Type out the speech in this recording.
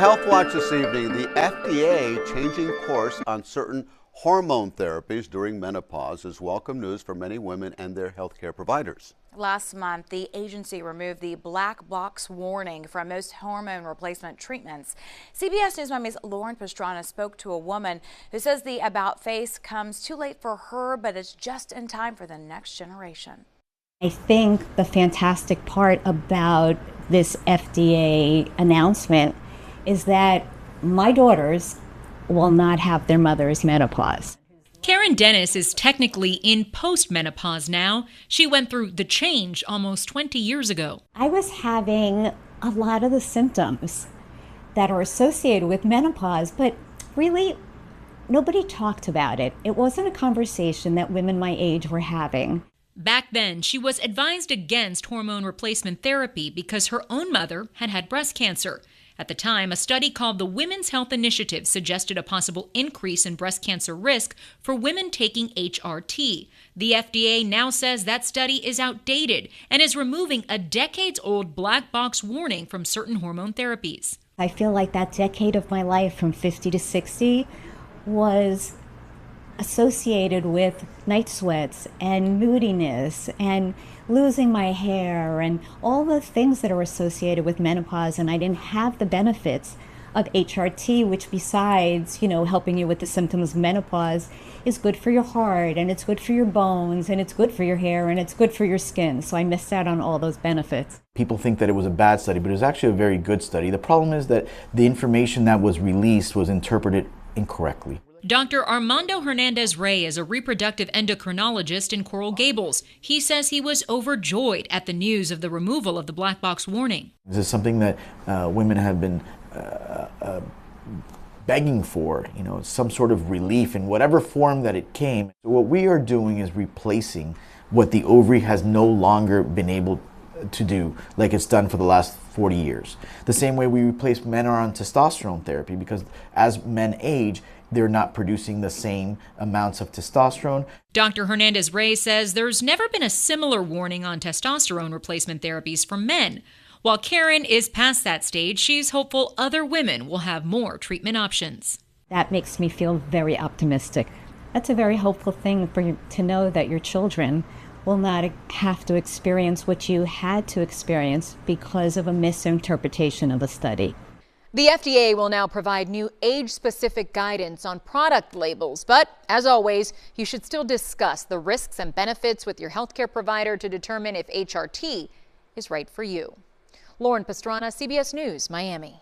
Health Watch this evening, the FDA changing course on certain hormone therapies during menopause is welcome news for many women and their healthcare providers. Last month, the agency removed the black box warning from most hormone replacement treatments. CBS News Miami's Lauren Pastrana spoke to a woman who says the about face comes too late for her, but it's just in time for the next generation. I think the fantastic part about this FDA announcement is that my daughters will not have their mother's menopause. Karen Dennis is technically in postmenopause now. She went through the change almost 20 years ago. I was having a lot of the symptoms that are associated with menopause, but really nobody talked about it. It wasn't a conversation that women my age were having. Back then, she was advised against hormone replacement therapy because her own mother had had breast cancer. At the time, a study called the Women's Health Initiative suggested a possible increase in breast cancer risk for women taking HRT. The FDA now says that study is outdated and is removing a decades-old black box warning from certain hormone therapies. I feel like that decade of my life from 50 to 60 was associated with night sweats and moodiness and losing my hair and all the things that are associated with menopause, and I didn't have the benefits of HRT, which besides, helping you with the symptoms of menopause, is good for your heart and it's good for your bones and it's good for your hair and it's good for your skin. So I missed out on all those benefits. People think that it was a bad study, but it was actually a very good study. The problem is that the information that was released was interpreted incorrectly. Dr. Armando Hernandez-Rey is a reproductive endocrinologist in Coral Gables. He says he was overjoyed at the news of the removal of the black box warning. This is something that women have been begging for, some sort of relief in whatever form that it came. So what we are doing is replacing what the ovary has no longer been able to do like it's done for the last 40 years. The same way we replace men are on testosterone therapy, because as men age, they're not producing the same amounts of testosterone. Dr. Hernandez-Rey says there's never been a similar warning on testosterone replacement therapies for men. While Karen is past that stage, she's hopeful other women will have more treatment options. That makes me feel very optimistic. That's a very hopeful thing for you to know, that your children will not have to experience what you had to experience because of a misinterpretation of a study. The FDA will now provide new age-specific guidance on product labels, but as always, you should still discuss the risks and benefits with your healthcare provider to determine if HRT is right for you. Lauren Pastrana, CBS News, Miami.